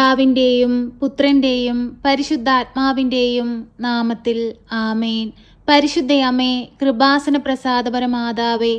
പിതാവിൻ്റെയും പുത്രൻ്റെയും പരിശുദ്ധാത്മാവിൻ്റെയും നാമത്തിൽ ആമേൻ. പരിശുദ്ധയമ്മേ, കൃപാസന പ്രസാദപരമാതാവേ,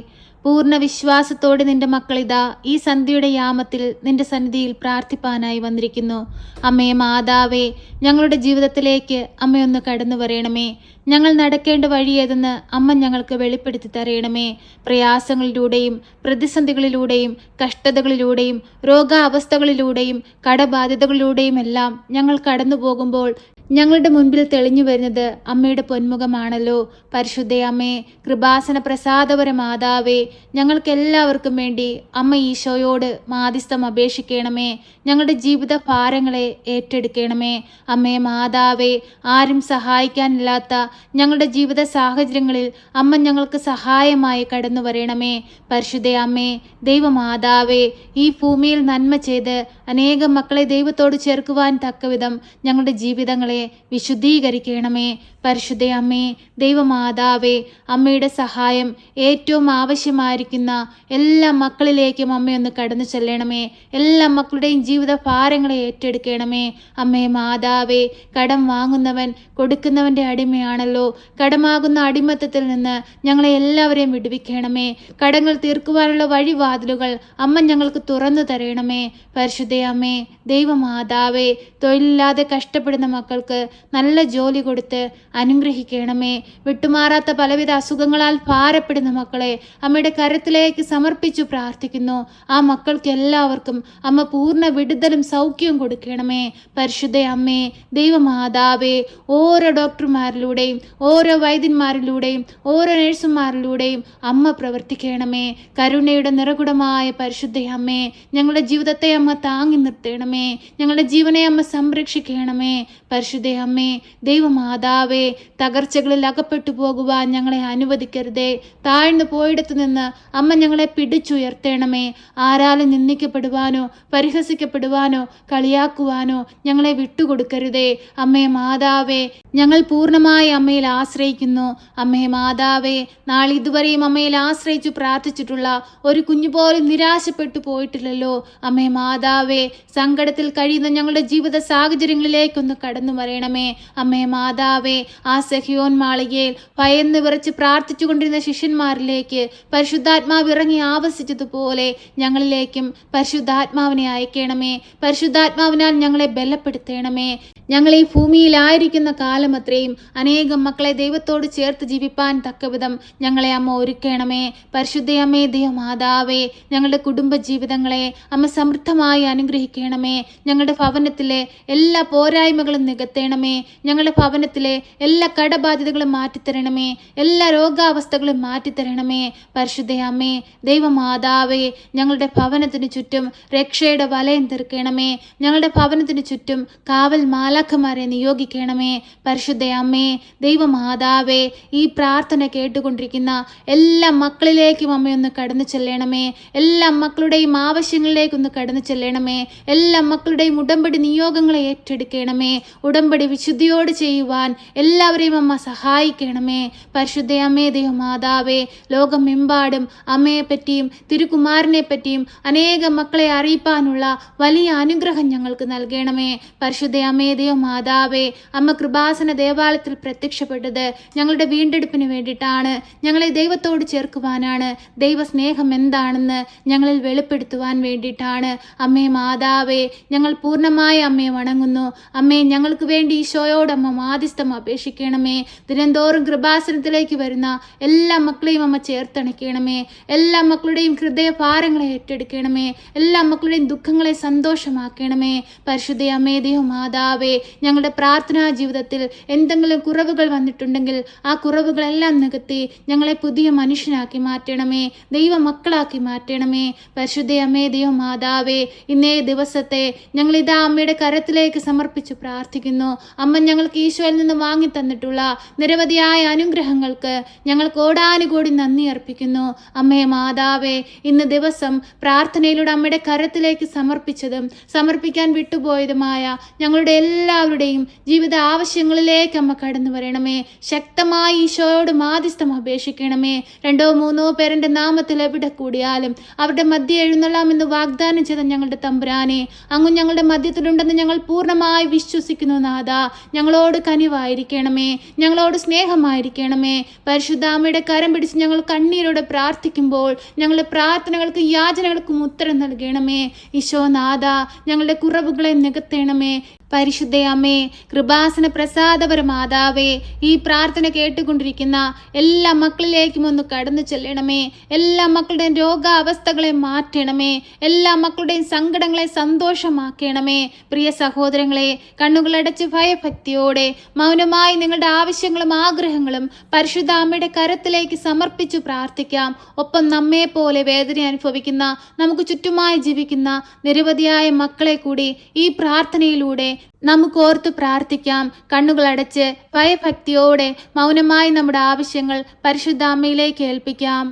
പൂർണ്ണ വിശ്വാസത്തോടെ നിന്റെ മക്കളിതാ ഈ സന്ധ്യയുടെ യാമത്തിൽ നിന്റെ സന്നിധിയിൽ പ്രാർത്ഥിപ്പാനായി വന്നിരിക്കുന്നു. അമ്മേ മാതാവേ, ഞങ്ങളുടെ ജീവിതത്തിലേക്ക് അമ്മയൊന്ന് കടന്നു വരയണമേ. ഞങ്ങൾ നടക്കേണ്ട വഴി ഏതെന്ന് അമ്മ ഞങ്ങൾക്ക് വെളിപ്പെടുത്തി തരയണമേ. പ്രയാസങ്ങളിലൂടെയും പ്രതിസന്ധികളിലൂടെയും കഷ്ടതകളിലൂടെയും രോഗാവസ്ഥകളിലൂടെയും കടബാധ്യതകളിലൂടെയും എല്ലാം ഞങ്ങൾ കടന്നു പോകുമ്പോൾ ഞങ്ങളുടെ മുൻപിൽ തെളിഞ്ഞു വരുന്നത് അമ്മയുടെ പൊന്മുഖമാണല്ലോ. പരിശുദ്ധയമ്മേ, കൃപാസന പ്രസാദപര മാതാവേ, ഞങ്ങൾക്കെല്ലാവർക്കും വേണ്ടി അമ്മ ഈശോയോട് മാധ്യസ്ഥം അപേക്ഷിക്കണമേ. ഞങ്ങളുടെ ജീവിത ഭാരങ്ങളെ ഏറ്റെടുക്കണമേ. അമ്മേ മാതാവേ, ആരും സഹായിക്കാനില്ലാത്ത ഞങ്ങളുടെ ജീവിത സാഹചര്യങ്ങളിൽ അമ്മ ഞങ്ങൾക്ക് സഹായമായി കടന്നു വരണമേ. പരിശുദ്ധയമ്മേ, ദൈവമാതാവേ, ഈ ഭൂമിയിൽ നന്മ ചെയ്ത് അനേകം മക്കളെ ദൈവത്തോട് ചേർക്കുവാൻ തക്കവിധം ഞങ്ങളുടെ ജീവിതങ്ങളെ വിശുദ്ധീകരിക്കണമേ. പരിശുദ്ധയമ്മേ, ദൈവമാതാവേ, അമ്മയുടെ സഹായം ഏറ്റവും ആവശ്യമായിരിക്കുന്ന എല്ലാ മക്കളിലേക്കും അമ്മയൊന്ന് കടന്നു ചെല്ലണമേ. എല്ലാ മക്കളുടെയും ജീവിത ഭാരങ്ങളെ ഏറ്റെടുക്കണമേ. അമ്മേ മാതാവേ, കടം വാങ്ങുന്നവൻ കൊടുക്കുന്നവൻ്റെ അടിമയാണല്ലോ. കടമാകുന്ന അടിമത്തത്തിൽ നിന്ന് ഞങ്ങളെ എല്ലാവരെയും വിടുവിക്കണമേ. കടങ്ങൾ തീർക്കുവാനുള്ള വഴിവാതിലുകൾ അമ്മ ഞങ്ങൾക്ക് തുറന്നു തരണമേ. പരിശുദ്ധയമ്മേ, ദൈവമാതാവേ, തൊഴിലില്ലാതെ കഷ്ടപ്പെടുന്ന മക്കൾക്ക് നല്ല ജോലി കൊടുത്ത് അനുഗ്രഹിക്കണമേ. വിട്ടുമാറാത്ത പലവിധ അസുഖങ്ങളാൽ ഭാരപ്പെടുന്ന മക്കളെ അമ്മയുടെ കരത്തിലേക്ക് സമർപ്പിച്ചു പ്രാർത്ഥിക്കുന്നു. ആ മക്കൾക്ക് എല്ലാവർക്കും അമ്മ പൂർണ്ണ വിടുതലും സൗഖ്യവും കൊടുക്കണമേ. പരിശുദ്ധ അമ്മേ, ദൈവമാതാവേ, ഓരോ ഡോക്ടർമാരിലൂടെയും ഓരോ വൈദ്യന്മാരിലൂടെയും ഓരോ നഴ്സുമാരിലൂടെയും അമ്മ പ്രവർത്തിക്കണമേ. കരുണയുടെ നിറകുടമായ പരിശുദ്ധ അമ്മേ, ഞങ്ങളുടെ ജീവിതത്തെ അമ്മ താങ്ങി നിർത്തണമേ. ഞങ്ങളുടെ ജീവനെ അമ്മ സംരക്ഷിക്കണമേ. പരിശുദ്ധ അമ്മേ, ദൈവമാതാവേ, തകർച്ചകളിൽ അകപ്പെട്ടു പോകുവാൻ ഞങ്ങളെ അനുവദിക്കരുതേ. താഴ്ന്നു പോയിടത്തു നിന്ന് അമ്മ ഞങ്ങളെ പിടിച്ചുയർത്തണമേ. ആരാലും നിന്ദിക്കപ്പെടുവാനോ പരിഹസിക്കപ്പെടുവാനോ കളിയാക്കുവാനോ ഞങ്ങളെ വിട്ടുകൊടുക്കരുതേ. അമ്മേ മാതാവേ, ഞങ്ങൾ പൂർണ്ണമായി അമ്മയിൽ ആശ്രയിക്കുന്നു. അമ്മേ മാതാവേ, നാളിതുവരെയും അമ്മയിൽ ആശ്രയിച്ചു പ്രാർത്ഥിച്ചിട്ടുള്ള ഒരു കുഞ്ഞുപോലും നിരാശപ്പെട്ടു പോയിട്ടില്ലല്ലോ. അമ്മേ മാതാവേ, സങ്കടത്തിൽ കഴിയുന്ന ഞങ്ങളുടെ ജീവിത സാഹചര്യങ്ങളിലേക്കൊന്ന് കടന്നു വരണമേ. അമ്മേ മാതാവേ, ആ സെഹിയോൻ മാളികയിൽ ഭയന്ന് വിറച്ച് പ്രാർത്ഥിച്ചു കൊണ്ടിരുന്ന ശിഷ്യന്മാരിലേക്ക് പരിശുദ്ധാത്മാവ് ഇറങ്ങി ആവസിച്ചതുപോലെ ഞങ്ങളിലേക്കും പരിശുദ്ധാത്മാവിനെ അയക്കണമേ. പരിശുദ്ധാത്മാവിനാൽ ഞങ്ങളെ ബലപ്പെടുത്തണമേ. ഞങ്ങൾ ഈ ഭൂമിയിലായിരിക്കുന്ന കാലം അത്രയും അനേകം മക്കളെ ദൈവത്തോട് ചേർത്ത് ജീവിപ്പാൻ തക്കവിധം ഞങ്ങളെ അമ്മ ഒരുക്കണമേ. പരിശുദ്ധയമ്മേ, ദൈവമാതാവേ, ഞങ്ങളുടെ കുടുംബ ജീവിതങ്ങളെ അമ്മ സമൃദ്ധമായി അനുഗ്രഹിക്കണമേ. ഞങ്ങളുടെ ഭവനത്തിലെ എല്ലാ പോരായ്മകളും നികത്തണമേ. ഞങ്ങളുടെ ഭവനത്തിലെ എല്ലാ കടബാധ്യതകളും മാറ്റിത്തരണമേ. എല്ലാ രോഗാവസ്ഥകളും മാറ്റിത്തരണമേ. പരിശുദ്ധയമ്മേ, ദൈവമാതാവേ, ഞങ്ങളുടെ ഭവനത്തിന് ചുറ്റും രക്ഷയുടെ വലയം തീർക്കണമേ. ഞങ്ങളുടെ ഭവനത്തിന് ചുറ്റും കാവൽ മാലാഖമാരെ നിയോഗിക്കണമേ. പരിശുദ്ധയമ്മേ, ദൈവമാതാവേ, ഈ പ്രാർത്ഥന കേട്ടുകൊണ്ടിരിക്കുന്ന എല്ലാ മക്കളിലേക്കും അമ്മയൊന്ന് കടന്നു ചെല്ലണമേ. എല്ലാ മക്കളുടെയും ആവശ്യങ്ങളിലേക്കൊന്ന് കടന്നു ചെല്ലണമേ. എല്ലാ മക്കളുടെയും ഉടമ്പടി നിയോഗങ്ങളെ ഏറ്റെടുക്കണമേ. ഉടമ്പടി വിശുദ്ധിയോട് ചെയ്യുവാൻ എല്ലാവരെയും അമ്മ സഹായിക്കണമേ. പരിശുദ്ധയമ്മേ, ദൈവമാതാവേ, ലോകമെമ്പാടും അമ്മയെ പറ്റിയും തിരുക്കുമാരനെ പറ്റിയും അനേകം മക്കളെ അറിയിപ്പാനുള്ള വലിയ അനുഗ്രഹം ഞങ്ങൾക്ക് നൽകണമേ. പരിശുദ്ധയമ്മേ, ദൈവമാതാവേ, അമ്മ കൃപാസന ദേവാലയത്തിൽ പ്രത്യക്ഷപ്പെട്ടത് ഞങ്ങളുടെ വീണ്ടെടുപ്പിന് വേണ്ടിയിട്ടാണ്. ഞങ്ങളെ ദൈവത്തോട് ചേർക്കുവാനാണ്. ദൈവസ്നേഹം എന്താണെന്ന് ഞങ്ങളിൽ വെളിപ്പെടുത്തുവാൻ വേണ്ടിയിട്ടാണ്. അമ്മേ മാതാവേ, ഞങ്ങൾ പൂർണ്ണമായി അമ്മയെ വണങ്ങുന്നു. അമ്മേ, ഞങ്ങൾക്ക് വേണ്ടി ഈശോയോട് അമ്മ മാധ്യസ്ഥം അപേക്ഷിക്കണമേ. ദിനംതോറും കൃപാസനത്തിലേക്ക് വരുന്ന എല്ലാ മക്കളെയും അമ്മ ചേർത്തണയ്ക്കണമേ. എല്ലാ മക്കളുടെയും ഹൃദയഭാരങ്ങളെ ഏറ്റെടുക്കണമേ. എല്ലാ മക്കളുടെയും ദുഃഖങ്ങളെ സന്തോഷമാക്കണമേ. പരിശുദ്ധ അമ്മേ, ദൈവമാതാവേ, ഞങ്ങളുടെ പ്രാർത്ഥനാ ജീവിതത്തിൽ എന്തെങ്കിലും കുറവുകൾ വന്നിട്ടുണ്ടെങ്കിൽ ആ കുറവുകളെല്ലാം നികത്തി ഞങ്ങളെ പുതിയ മനുഷ്യനാക്കി മാറ്റണമേ. ദൈവ മക്കളാക്കി മാറ്റണമേ. പരിശുദ്ധ അമ്മേ, ദൈവമാതാവേ, ഇന്നേ ദിവസത്തെ ഞങ്ങളിതാ അമ്മയുടെ കരത്തിലേക്ക് സമർപ്പിച്ചു പ്രാർത്ഥിക്കുന്നു. അമ്മ ഞങ്ങൾക്ക് ഈശോയിൽ നിന്ന് വാങ്ങി തന്നിട്ടുള്ള നിരവധിയായ അനുഗ്രഹങ്ങൾക്ക് ഞങ്ങൾ കോടാനുകോടി നന്ദി അർപ്പിക്കുന്നു. അമ്മേ മാതാവേ, ഇന്ന് ദിവസം പ്രാർത്ഥനയിലൂടെ അമ്മയുടെ കരത്തിലേക്ക് സമർപ്പിച്ചതും സമർപ്പിക്കാൻ വിട്ടുപോയതുമായ ഞങ്ങളുടെ എല്ലാവരുടെയും ജീവിത ആവശ്യങ്ങളെ ഞങ്ങളിലേക്ക് അമ്മ കടന്നു വരണമേ. ശക്തമായി ഈശോയോട് മാധ്യസ്ഥം അപേക്ഷിക്കണമേ. 2-3 പേരുടെ നാമത്തിൽ എവിടെ കൂടിയാലും അവരുടെ മധ്യ എഴുന്നള്ളാമെന്ന് വാഗ്ദാനം ചെയ്ത ഞങ്ങളുടെ തമ്പുരാനെ, അങ്ങ് ഞങ്ങളുടെ മധ്യത്തിലുണ്ടെന്ന് ഞങ്ങൾ പൂർണ്ണമായി വിശ്വസിക്കുന്നു. നാഥ, ഞങ്ങളോട് കനിവായിരിക്കണമേ, ഞങ്ങളോട് സ്നേഹമായിരിക്കണമേ. പരിശുദ്ധാമ്മയുടെ കരം പിടിച്ച് ഞങ്ങൾ കണ്ണീരോടെ പ്രാർത്ഥിക്കുമ്പോൾ ഞങ്ങളുടെ പ്രാർത്ഥനകൾക്ക് യാചനകൾക്കും ഉത്തരം നൽകണമേ. ഈശോനാഥ, ഞങ്ങളുടെ കുറവുകളെ നികത്തണമേ. പരിശുദ്ധയമ്മേ, കൃപാസന പ്രസാദപര മാതാവേ, ഈ പ്രാർത്ഥന കേട്ടുകൊണ്ടിരിക്കുന്ന എല്ലാ മക്കളിലേക്കും ഒന്ന് കടന്നു ചെല്ലണമേ. എല്ലാ മക്കളുടെയും രോഗാവസ്ഥകളെ മാറ്റണമേ. എല്ലാ മക്കളുടെയും സങ്കടങ്ങളെ സന്തോഷമാക്കണമേ. പ്രിയ സഹോദരങ്ങളെ, കണ്ണുകളടച്ച് ഭയഭക്തിയോടെ മൗനമായി നിങ്ങളുടെ ആവശ്യങ്ങളും ആഗ്രഹങ്ങളും പരിശുദ്ധ അമ്മയുടെ കരത്തിലേക്ക് സമർപ്പിച്ചു പ്രാർത്ഥിക്കാം. ഒപ്പം നമ്മെ പോലെ വേദന അനുഭവിക്കുന്ന, നമുക്ക് ചുറ്റുമായി ജീവിക്കുന്ന നിരവധിയായ മക്കളെ കൂടി ഈ പ്രാർത്ഥനയിലൂടെ നമുക്ക് ഓർത്ത് പ്രാർത്ഥിക്കാം. കണ്ണുകളടച്ച് ഭയഭക്തിയോടെ മൗനമായി നമ്മുടെ ആവശ്യങ്ങൾ പരിശുദ്ധ അമ്മയിലേക്ക് ഏൽപ്പിക്കാം.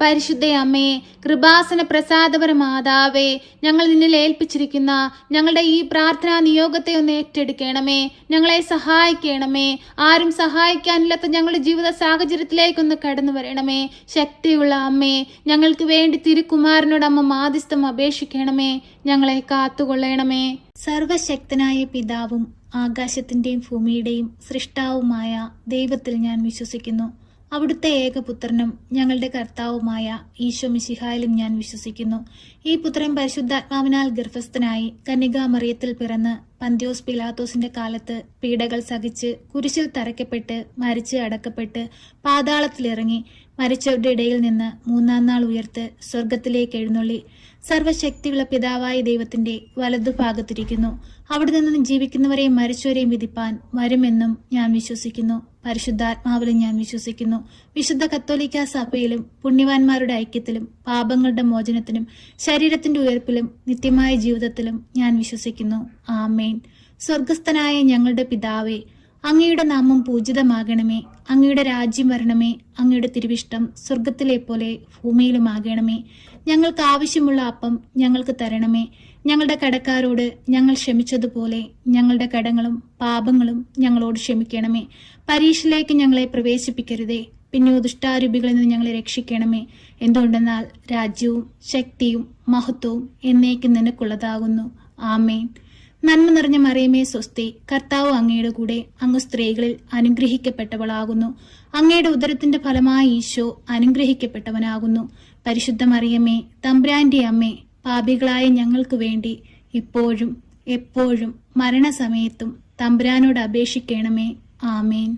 പരിശുദ്ധയമ്മേ, കൃപാസന പ്രസാദപര മാതാവേ, ഞങ്ങൾ നിന്നിൽ ഏൽപ്പിച്ചിരിക്കുന്ന ഞങ്ങളുടെ ഈ പ്രാർത്ഥനാ നിയോഗത്തെ ഒന്ന് ഏറ്റെടുക്കണമേ. ഞങ്ങളെ സഹായിക്കണമേ. ആരും സഹായിക്കാനില്ലാത്ത ഞങ്ങളുടെ ജീവിത സാഹചര്യത്തിലേക്കൊന്ന് കടന്നു വരണമേ. ശക്തിയുള്ള അമ്മേ, ഞങ്ങൾക്ക് വേണ്ടി തിരുക്കുമാരനോട് അമ്മ മാധ്യസ്ഥം അപേക്ഷിക്കണമേ. ഞങ്ങളെ കാത്തുകൊള്ളണമേ. സർവശക്തനായ പിതാവും ആകാശത്തിൻ്റെയും ഭൂമിയുടെയും സൃഷ്ടാവുമായ ദൈവത്തിൽ ഞാൻ വിശ്വസിക്കുന്നു. അവിടുത്തെ ഏകപുത്രനും ഞങ്ങളുടെ കർത്താവുമായ ഈശോ മിശിഹായിലും ഞാൻ വിശ്വസിക്കുന്നു. ഈ പുത്രൻ പരിശുദ്ധാത്മാവിനാൽ ഗർഭസ്ഥനായി കന്യകാമറിയത്തിൽ പിറന്ന് പന്ത്യോസ് പിലാത്തോസിന്റെ കാലത്ത് പീഡകൾ സഹിച്ച് കുരിശിൽ തറയ്ക്കപ്പെട്ട് മരിച്ച് അടക്കപ്പെട്ട് പാതാളത്തിലിറങ്ങി മരിച്ചവരുടെ ഇടയിൽ നിന്ന് 3-ാം നാൾ ഉയർത്ത് സ്വർഗത്തിലേക്ക് എഴുന്നള്ളി സർവശക്തിയുള്ള പിതാവായ ദൈവത്തിന്റെ വലതുഭാഗത്തിരിക്കുന്നു. അവിടെ നിന്ന് ജീവിക്കുന്നവരെയും മരിച്ചവരെയും വിധിപ്പാൻ വരുമെന്നും ഞാൻ വിശ്വസിക്കുന്നു. പരിശുദ്ധാത്മാവിലും ഞാൻ വിശ്വസിക്കുന്നു. വിശുദ്ധ കത്തോലിക്കാ സഭയിലും പുണ്യവാന്മാരുടെ ഐക്യത്തിലും പാപങ്ങളുടെ മോചനത്തിനും ശരീരത്തിന്റെ ഉയർപ്പിലും നിത്യമായ ജീവിതത്തിലും ഞാൻ വിശ്വസിക്കുന്നു. ആമേൻ. സ്വർഗസ്ഥനായ ഞങ്ങളുടെ പിതാവേ, അങ്ങയുടെ നാമം പൂജിതമാകണമേ. അങ്ങയുടെ രാജ്യം വരണമേ. അങ്ങയുടെ തിരുവിഷ്ടം സ്വർഗത്തിലെ പോലെ ഭൂമിയിലുമാകണമേ. ഞങ്ങൾക്ക് ആവശ്യമുള്ള അപ്പം ഞങ്ങൾക്ക് തരണമേ. ഞങ്ങളുടെ കടക്കാരോട് ഞങ്ങൾ ക്ഷമിച്ചതുപോലെ ഞങ്ങളുടെ കടങ്ങളും പാപങ്ങളും ഞങ്ങളോട് ക്ഷമിക്കണമേ. പരീക്ഷയിലേക്ക് ഞങ്ങളെ പ്രവേശിപ്പിക്കരുതേ, പിന്നെ ദുഷ്ടാരൂപികളിൽ നിന്ന് ഞങ്ങളെ രക്ഷിക്കണമേ. എന്തുകൊണ്ടെന്നാൽ രാജ്യവും ശക്തിയും മഹത്വവും എന്നേക്കും നിനക്കുള്ളതാകുന്നു. ആമേൻ. നന്മ നിറഞ്ഞ മറിയമേ സ്വസ്തി, കർത്താവ് അങ്ങയുടെ കൂടെ, അങ്ങ് സ്ത്രീകളിൽ അനുഗ്രഹിക്കപ്പെട്ടവളാകുന്നു. അങ്ങയുടെ ഉദരത്തിന്റെ ഫലമായ ഈശോ അനുഗ്രഹിക്കപ്പെട്ടവനാകുന്നു. പരിശുദ്ധ മറിയമേ, തമ്പുരാന്റെ അമ്മേ, പാപികളായ ഞങ്ങൾക്ക് വേണ്ടി ഇപ്പോഴും എപ്പോഴും മരണസമയത്തും തമ്പുരാനോട് അപേക്ഷിക്കണമേ. ആമേൻ.